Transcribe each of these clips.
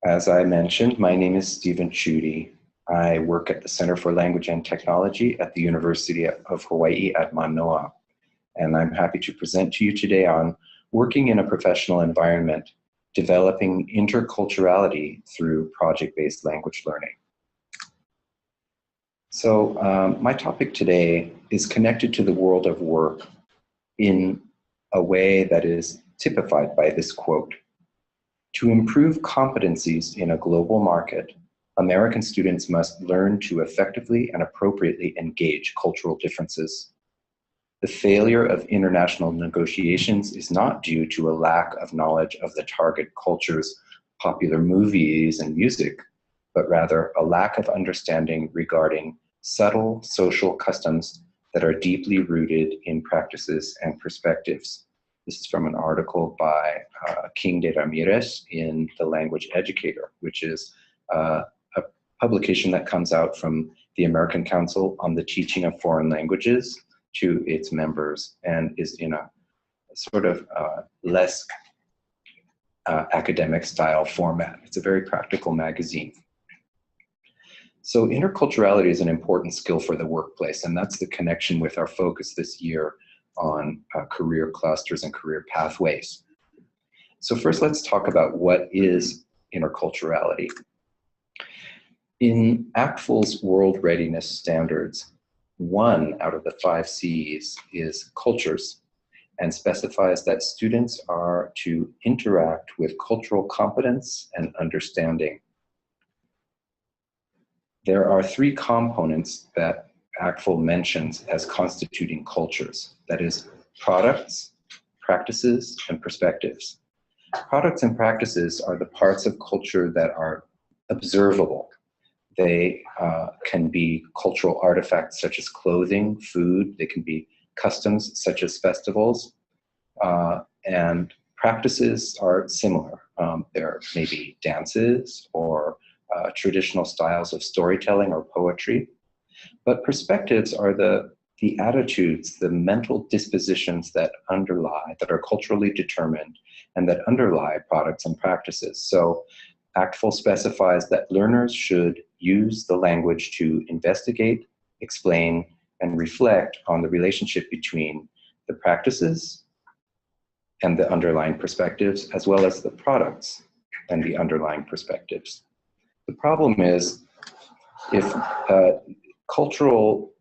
As I mentioned, my name is Stephen Tschudi. I work at the Center for Language and Technology at the University of Hawaii at Manoa, and I'm happy to present to you today on working in a professional environment, developing interculturality through project-based language learning. So my topic today is connected to the world of work in a way that is typified by this quote. To improve competencies in a global market, American students must learn to effectively and appropriately engage cultural differences. The failure of international negotiations is not due to a lack of knowledge of the target culture's popular movies and music, but rather a lack of understanding regarding subtle social customs that are deeply rooted in practices and perspectives. This is from an article by King de Ramirez in The Language Educator, which is a publication that comes out from the American Council on the Teaching of Foreign Languages to its members and is in a sort of less academic style format. It's a very practical magazine. So interculturality is an important skill for the workplace, and that's the connection with our focus this year on career clusters and career pathways. So first, let's talk about what is interculturality. In ACTFL's World Readiness Standards, 1 out of the 5 C's is cultures, and specifies that students are to interact with cultural competence and understanding. There are 3 components that ACTFL mentions as constituting cultures. That is, products, practices, and perspectives. Products and practices are the parts of culture that are observable. They can be cultural artifacts such as clothing, food. They can be customs such as festivals. And practices are similar. There may be dances or traditional styles of storytelling or poetry. But perspectives are the attitudes, the mental dispositions that underlie, that are culturally determined, and that underlie products and practices. So ACTFL specifies that learners should use the language to investigate, explain, and reflect on the relationship between the practices and the underlying perspectives, as well as the products and the underlying perspectives. The problem is, if cultural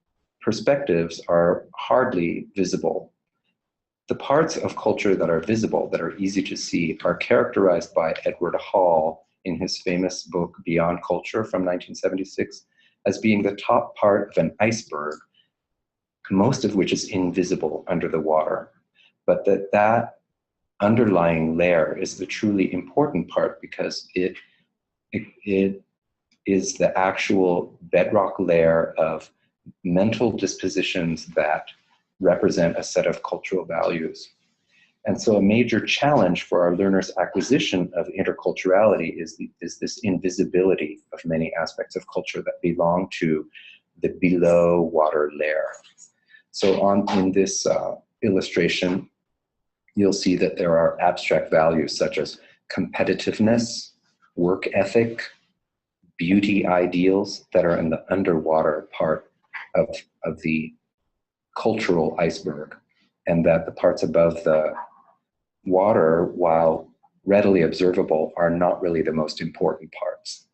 perspectives are hardly visible, the parts of culture that are visible, that are easy to see, are characterized by Edward Hall in his famous book, Beyond Culture from 1976, as being the top part of an iceberg, most of which is invisible under the water. But that underlying layer is the truly important part, because it is the actual bedrock layer of mental dispositions that represent a set of cultural values. And so a major challenge for our learners' acquisition of interculturality is this invisibility of many aspects of culture that belong to the below water layer. So in this illustration, you'll see that there are abstract values such as competitiveness, work ethic, beauty ideals that are in the underwater part of the cultural iceberg, and that the parts above the water, while readily observable, are not really the most important parts.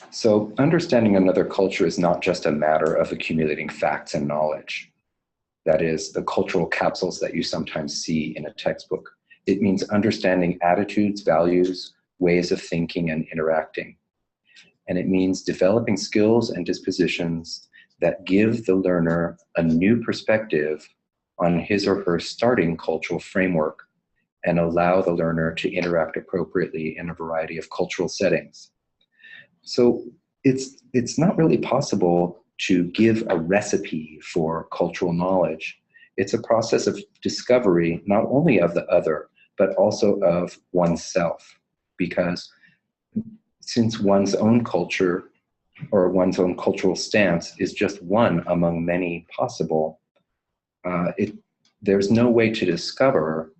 So understanding another culture is not just a matter of accumulating facts and knowledge. That is, the cultural capsules that you sometimes see in a textbook. It means understanding attitudes, values, ways of thinking and interacting. And it means developing skills and dispositions that give the learner a new perspective on his or her starting cultural framework and allow the learner to interact appropriately in a variety of cultural settings. So it's not really possible to give a recipe for cultural knowledge. It's a process of discovery, not only of the other, but also of oneself, because since one's own culture or one's own cultural stance is just one among many possible, there's no way to discover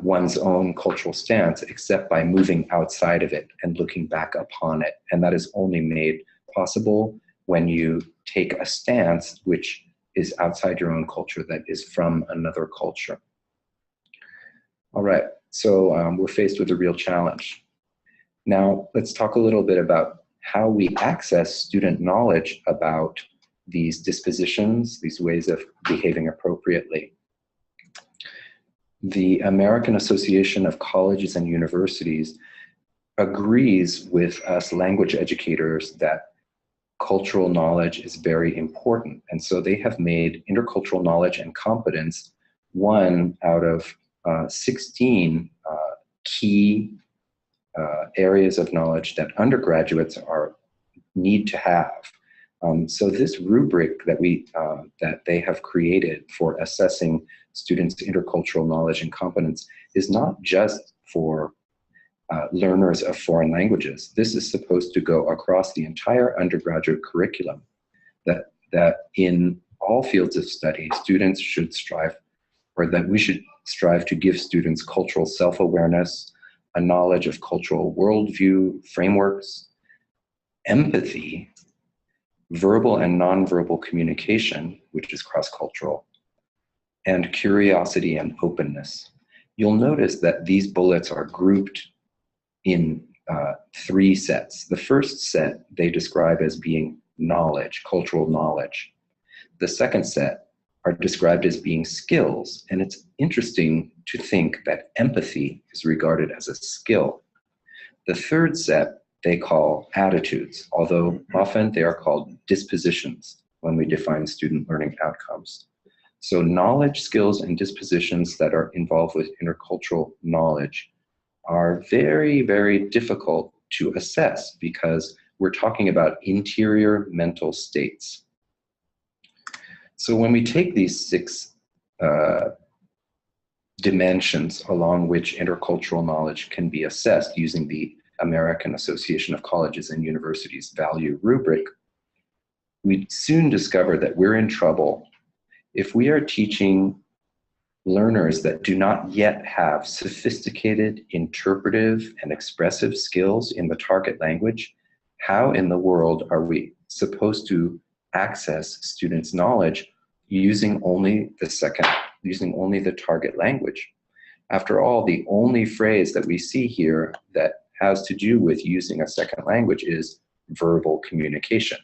one's own cultural stance except by moving outside of it and looking back upon it. And that is only made possible when you take a stance which is outside your own culture, that is from another culture. All right, so we're faced with a real challenge. Now, let's talk a little bit about how we access student knowledge about these dispositions, these ways of behaving appropriately. The American Association of Colleges and Universities agrees with us language educators that cultural knowledge is very important. And so they have made intercultural knowledge and competence one out of 16 key areas of knowledge that undergraduates need to have. So this rubric that they have created for assessing students' intercultural knowledge and competence is not just for learners of foreign languages. This is supposed to go across the entire undergraduate curriculum, that in all fields of study, students should strive, or that we should strive to give students cultural self-awareness, a knowledge of cultural worldview frameworks, empathy, verbal and nonverbal communication, which is cross-cultural, and curiosity and openness. You'll notice that these bullets are grouped in 3 sets. The first set they describe as being knowledge, cultural knowledge. The second set are described as being skills, and it's interesting to think that empathy is regarded as a skill. The third set they call attitudes, although often they are called dispositions when we define student learning outcomes. So knowledge, skills, and dispositions that are involved with intercultural knowledge are very, very difficult to assess because we're talking about interior mental states. So when we take these 6 dimensions along which intercultural knowledge can be assessed using the American Association of Colleges and Universities value rubric, we soon discover that we're in trouble if we are teaching learners that do not yet have sophisticated interpretive and expressive skills in the target language. How in the world are we supposed to access students' knowledge using only the target language? After all, the only phrase that we see here that has to do with using a second language is verbal communication.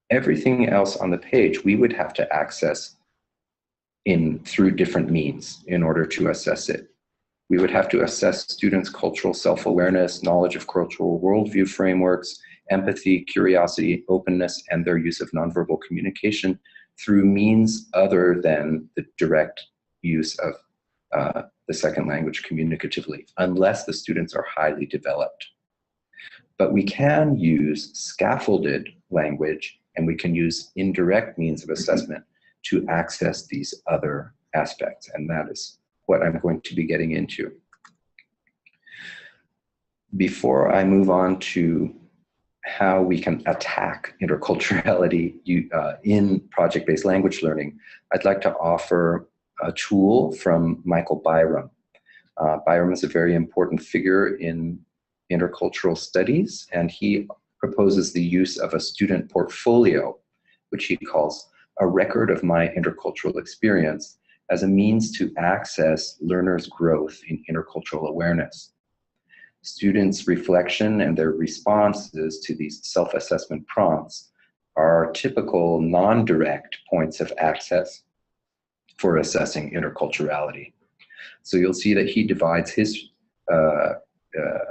Everything else on the page we would have to access through different means in order to assess it. We would have to assess students' cultural self-awareness, knowledge of cultural worldview frameworks, empathy, curiosity, openness, and their use of nonverbal communication through means other than the direct use of the second language communicatively, unless the students are highly developed. But we can use scaffolded language, and we can use indirect means of assessment to access these other aspects, and that is what I'm going to be getting into. Before I move on to how we can attack interculturality in project-based language learning, I'd like to offer a tool from Michael Byram. Byram is a very important figure in intercultural studies, and he proposes the use of a student portfolio, which he calls a record of my intercultural experience, as a means to access learners' growth in intercultural awareness. Students' reflection and their responses to these self-assessment prompts are typical non-direct points of access for assessing interculturality. So you'll see that he divides his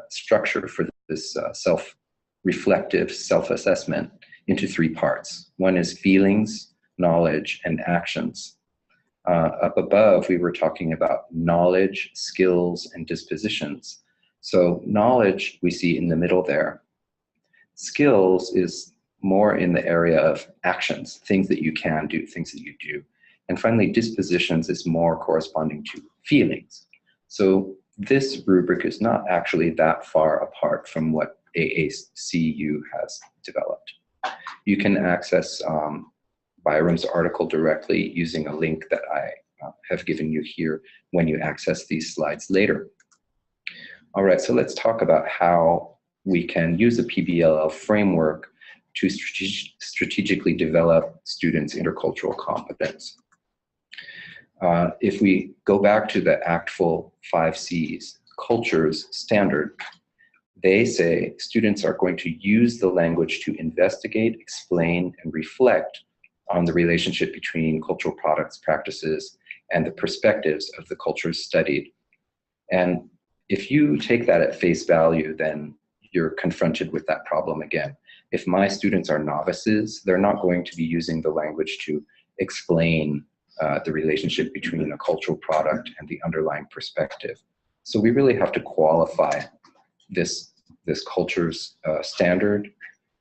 structure for this self-reflective self-assessment into 3 parts. One is feelings, knowledge, and actions. Up above, we were talking about knowledge, skills, and dispositions. So knowledge we see in the middle there. Skills is more in the area of actions, things that you can do, things that you do. And finally, dispositions is more corresponding to feelings. So this rubric is not actually that far apart from what AACU has developed. You can access Byram's article directly using a link that I have given you here when you access these slides later. All right, so let's talk about how we can use a PBLL framework to strategically develop students' intercultural competence. If we go back to the ACTFL 5 C's, cultures standard, they say students are going to use the language to investigate, explain, and reflect on the relationship between cultural products, practices, and the perspectives of the cultures studied. And if you take that at face value, then you're confronted with that problem again. If my students are novices, they're not going to be using the language to explain the relationship between a cultural product and the underlying perspective. So we really have to qualify this culture's standard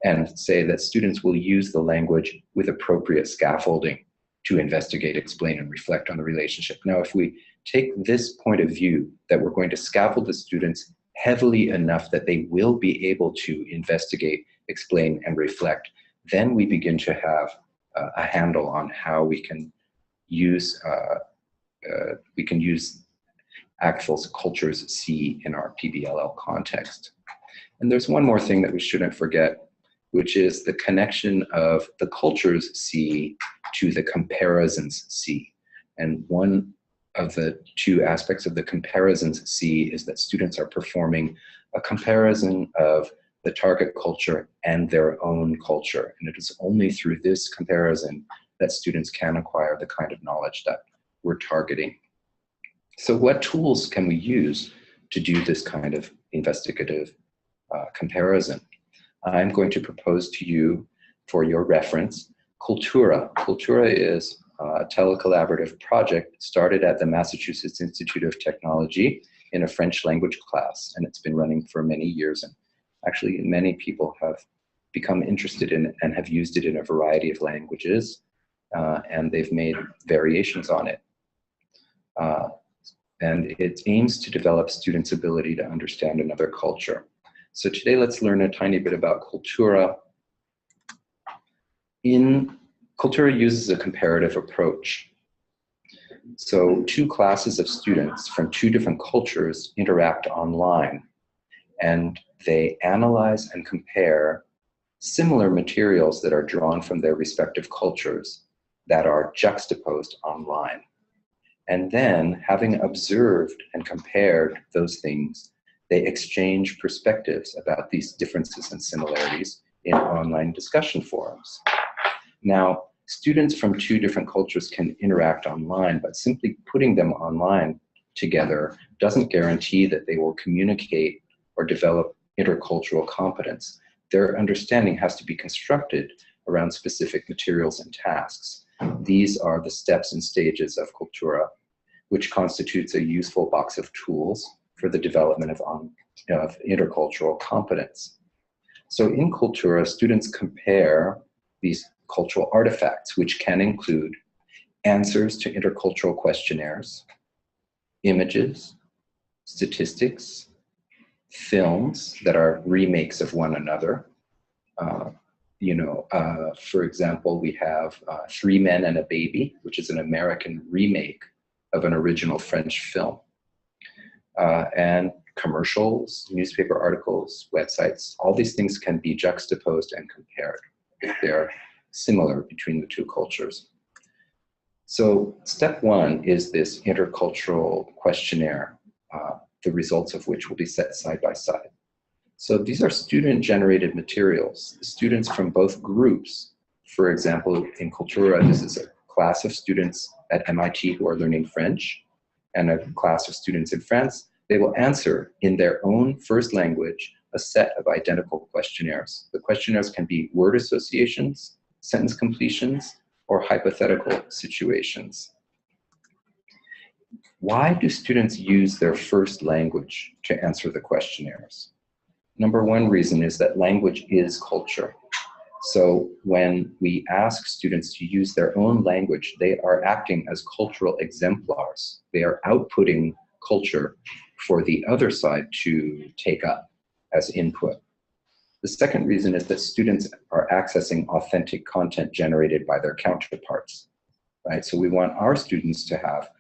and say that students will use the language with appropriate scaffolding to investigate, explain, and reflect on the relationship. Now, if we take this point of view that we're going to scaffold the students heavily enough that they will be able to investigate, explain, and reflect, then we begin to have a handle on how we can use ACTFL's Cultures C in our PBLL context. And there's one more thing that we shouldn't forget, which is the connection of the Cultures C to the Comparisons C. And one of the two aspects of the Comparisons C is that students are performing a comparison of the target culture and their own culture. And it is only through this comparison that students can acquire the kind of knowledge that we're targeting. So what tools can we use to do this kind of investigative comparison? I'm going to propose to you, for your reference, Cultura. Cultura is a telecollaborative project started at the Massachusetts Institute of Technology in a French language class, and it's been running for many years. And actually, many people have become interested in it and have used it in a variety of languages, and they've made variations on it. And it aims to develop students' ability to understand another culture. So today, let's learn a tiny bit about Cultura. Cultura uses a comparative approach. So two classes of students from two different cultures interact online, and they analyze and compare similar materials that are drawn from their respective cultures that are juxtaposed online. And then, having observed and compared those things, they exchange perspectives about these differences and similarities in online discussion forums. Now, students from two different cultures can interact online, but simply putting them online together doesn't guarantee that they will communicate or develop intercultural competence. Their understanding has to be constructed around specific materials and tasks. These are the steps and stages of Cultura, which constitutes a useful box of tools for the development of intercultural competence. So in Cultura, students compare these cultural artifacts, which can include answers to intercultural questionnaires, images, statistics, films that are remakes of one another. For example, we have Three Men and a Baby, which is an American remake of an original French film. And commercials, newspaper articles, websites, all these things can be juxtaposed and compared if they're similar between the two cultures. So step one is this intercultural questionnaire, the results of which will be set side by side. So these are student-generated materials. The students from both groups, for example, in Cultura, this is a class of students at MIT who are learning French, and a class of students in France. They will answer in their own first language a set of identical questionnaires. The questionnaires can be word associations, sentence completions, or hypothetical situations. Why do students use their first language to answer the questionnaires? Number one reason is that language is culture. So when we ask students to use their own language, they are acting as cultural exemplars. They are outputting culture for the other side to take up as input. The second reason is that students are accessing authentic content generated by their counterparts. right? So we want our students to have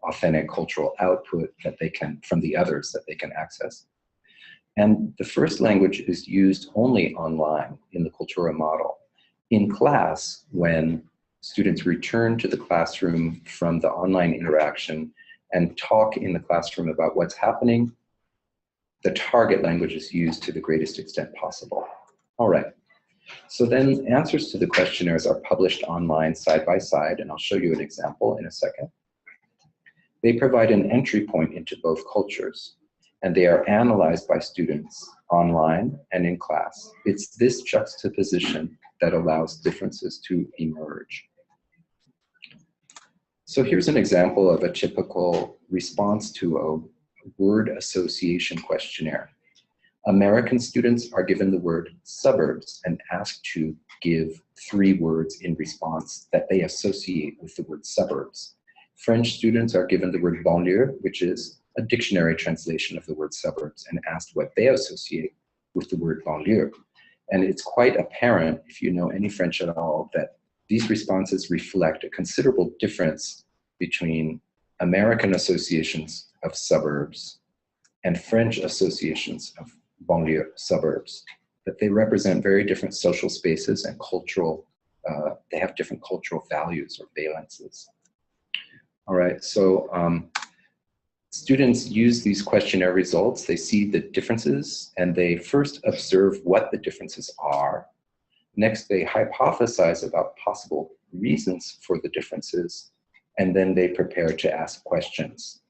authentic cultural output that they can, from the others, that they can access. And the first language is used only online in the Cultura model. In class, when students return to the classroom from the online interaction and talk in the classroom about what's happening, the target language is used to the greatest extent possible. All right. So then answers to the questionnaires are published online side by side, and I'll show you an example in a second. They provide an entry point into both cultures, and they are analyzed by students online and in class. It's this juxtaposition that allows differences to emerge. So here's an example of a typical response to a word association questionnaire. American students are given the word suburbs and asked to give 3 words in response that they associate with the word suburbs. French students are given the word banlieue, which is a dictionary translation of the word suburbs, and asked what they associate with the word banlieue. And it's quite apparent, if you know any French at all, that these responses reflect a considerable difference between American associations of suburbs and French associations of banlieue, suburbs, that they represent very different social spaces and cultural, they have different cultural values or valences. All right, so students use these questionnaire results. They see the differences and they first observe what the differences are. Next, they hypothesize about possible reasons for the differences, and then they prepare to ask questions.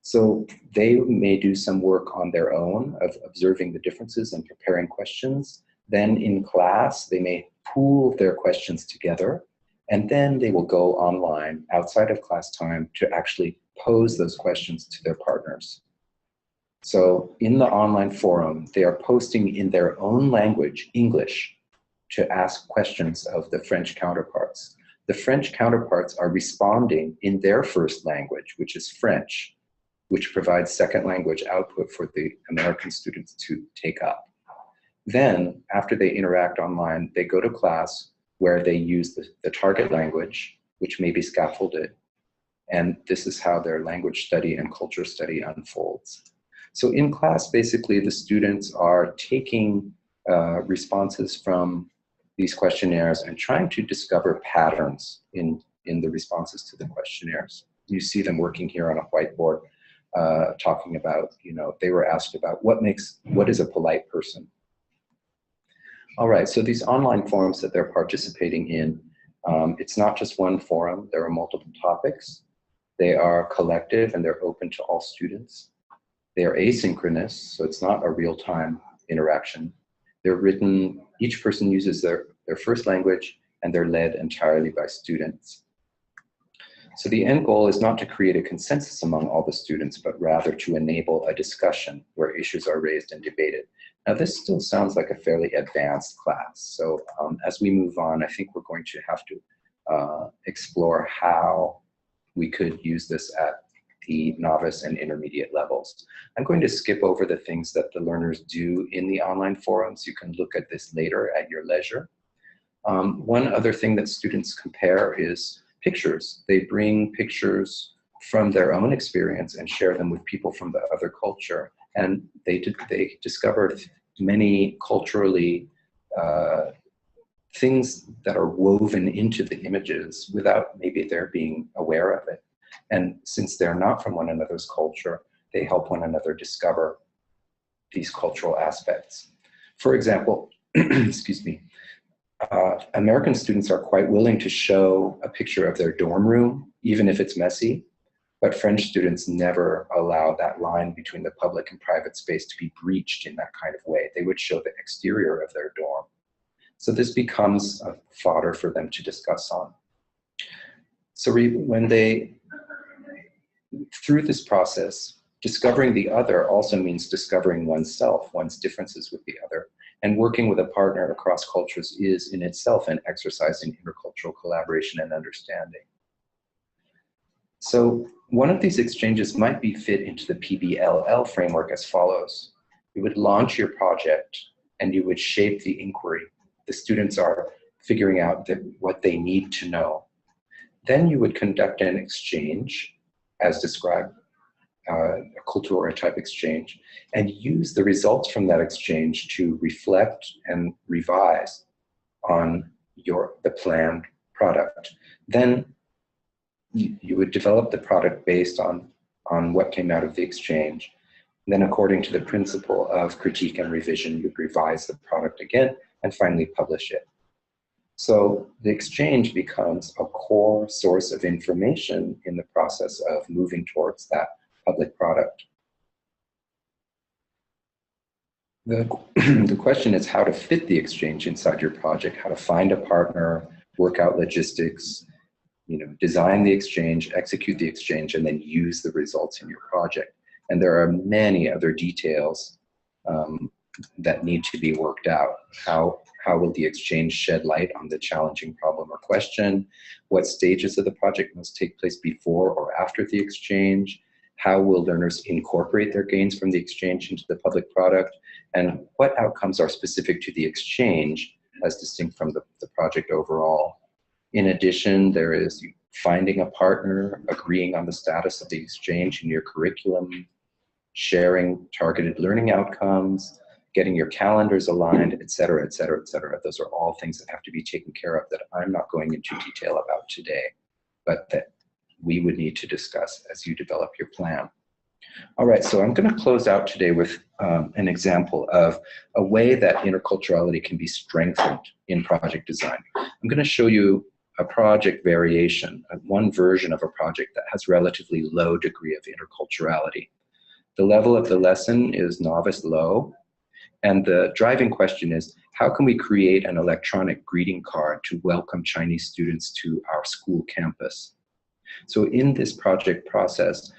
So they may do some work on their own of observing the differences and preparing questions. Then in class, they may pool their questions together, and then they will go online outside of class time to actually pose those questions to their partners. So in the online forum, they are posting in their own language, English, to ask questions of the French counterparts. The French counterparts are responding in their first language, which is French, which provides second language output for the American students to take up. Then, after they interact online, they go to class where they use the target language, which may be scaffolded. And this is how their language study and culture study unfolds. So in class, basically, the students are taking responses from these questionnaires and trying to discover patterns in the responses to the questionnaires. You see them working here on a whiteboard, talking about, they were asked about what is a polite person? All right, so these online forums that they're participating in, it's not just one forum, there are multiple topics. They are collective and they're open to all students. They are asynchronous, so it's not a real-time interaction. They're written, each person uses their first language, and they're led entirely by students. So the end goal is not to create a consensus among all the students, but rather to enable a discussion where issues are raised and debated. Now, this still sounds like a fairly advanced class. So as we move on, I think we're going to have to explore how we could use this at the novice and intermediate levels. I'm going to skip over the things that the learners do in the online forums. You can look at this later at your leisure. One other thing that students compare is pictures. They bring pictures from their own experience and share them with people from the other culture. And they discovered many culturally things that are woven into the images without maybe their being aware of it. And since they're not from one another's culture, they help one another discover these cultural aspects. For example, excuse me, American students are quite willing to show a picture of their dorm room, even if it's messy, but French students never allow that line between the public and private space to be breached in that kind of way. They would show the exterior of their dorm. So this becomes a fodder for them to discuss on. So when they, through this process, discovering the other also means discovering oneself, one's differences with the other, and working with a partner across cultures is in itself an exercise in intercultural collaboration and understanding. So one of these exchanges might be fit into the PBLL framework as follows. You would launch your project and you would shape the inquiry. The students are figuring out what they need to know. Then you would conduct an exchange, as described, a cultural type exchange, and use the results from that exchange to reflect and revise on the planned product. Then you would develop the product based on what came out of the exchange. And then according to the principle of critique and revision, you'd revise the product again and finally publish it. So the exchange becomes a core source of information in the process of moving towards that public product. The question is how to fit the exchange inside your project, how to find a partner, work out logistics, design the exchange, execute the exchange, and then use the results in your project. And there are many other details that need to be worked out. How will the exchange shed light on the challenging problem or question? What stages of the project must take place before or after the exchange? How will learners incorporate their gains from the exchange into the public product? And what outcomes are specific to the exchange as distinct from the project overall? In addition, there is finding a partner, agreeing on the status of the exchange in your curriculum, sharing targeted learning outcomes, getting your calendars aligned, et cetera, et cetera, et cetera. Those are all things that have to be taken care of that I'm not going into detail about today, but that we would need to discuss as you develop your plan. All right, so I'm going to close out today with an example of a way that interculturality can be strengthened in project design. I'm going to show you a project variation, one version of a project that has relatively low degree of interculturality. The level of the lesson is novice low, and the driving question is, how can we create an electronic greeting card to welcome Chinese students to our school campus? So in this project process,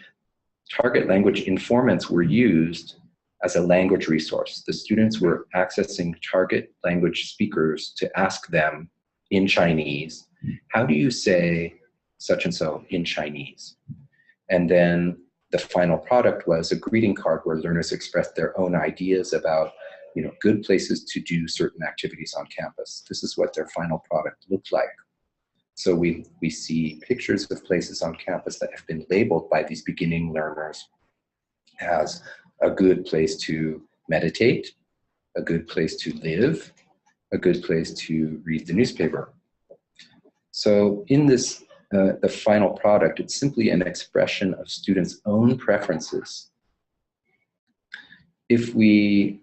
target language informants were used as a language resource. The students were accessing target language speakers to ask them in Chinese, how do you say such and so in Chinese? And then the final product was a greeting card where learners expressed their own ideas about good places to do certain activities on campus. This is what their final product looked like. So we see pictures of places on campus that have been labeled by these beginning learners as a good place to meditate, a good place to live, a good place to read the newspaper. So in this, the final product, it's simply an expression of students' own preferences. If we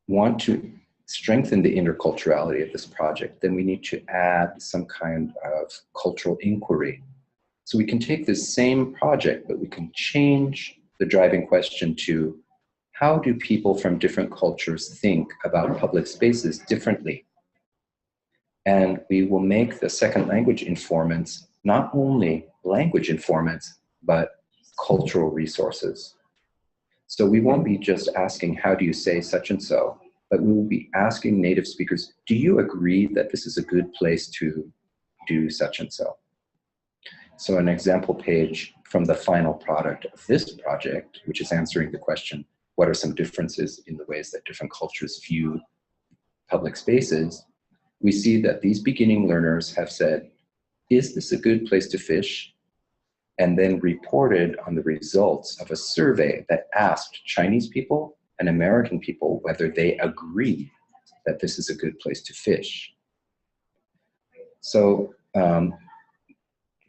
want to strengthen the interculturality of this project, then we need to add some kind of cultural inquiry. So we can take this same project, but we can change the driving question to, how do people from different cultures think about public spaces differently? And we will make the second language informants not only language informants, but cultural resources. So we won't be just asking, how do you say such and so? But we will be asking native speakers, do you agree that this is a good place to do such and so? So an example page from the final product of this project, which is answering the question, what are some differences in the ways that different cultures view public spaces? We see that these beginning learners have said, is this a good place to fish? And then reported on the results of a survey that asked Chinese people and American people whether they agree that this is a good place to fish. So in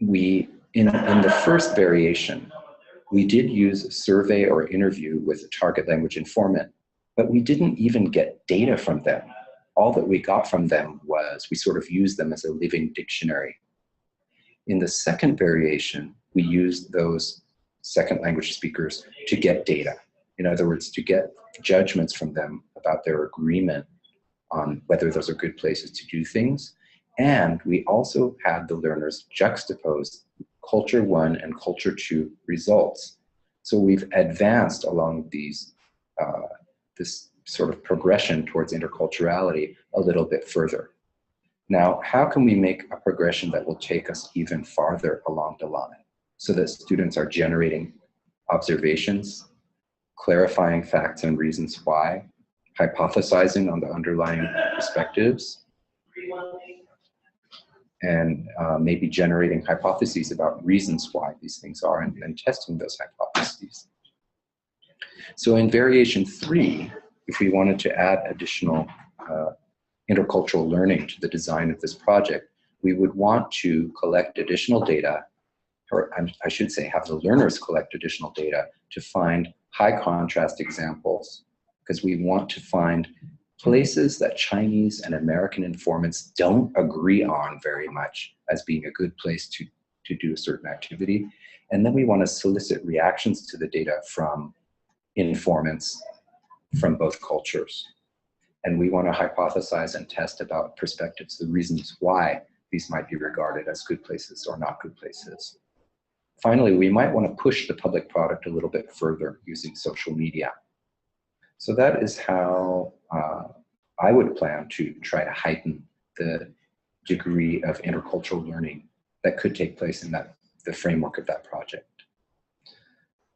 the first variation, we did use a survey or interview with a target language informant, but we didn't even get data from them. All that we got from them was we sort of used them as a living dictionary. In the second variation, we used those second language speakers to get data. In other words, to get judgments from them about their agreement on whether those are good places to do things. And we also had the learners juxtapose Culture 1 and Culture 2 results. So we've advanced along these, this sort of progression towards interculturality a little bit further. Now, how can we make a progression that will take us even farther along the line so that students are generating observations, clarifying facts and reasons why, hypothesizing on the underlying perspectives, and maybe generating hypotheses about reasons why these things are, and testing those hypotheses. So in variation 3, if we wanted to add additional intercultural learning to the design of this project, we would want to collect additional data, or I should say have the learners collect additional data to find high contrast examples, because we want to find places that Chinese and American informants don't agree on very much as being a good place to do a certain activity. And then we want to solicit reactions to the data from informants from both cultures. And we want to hypothesize and test about perspectives, the reasons why these might be regarded as good places or not good places. Finally, we might want to push the public product a little bit further using social media. So that is how I would plan to try to heighten the degree of intercultural learning that could take place in the framework of that project.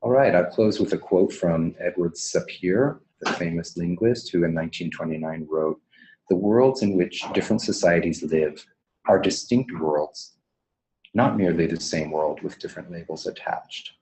All right, I'll close with a quote from Edward Sapir, the famous linguist who in 1929 wrote, "The worlds in which different societies live are distinct worlds, not merely the same world with different labels attached."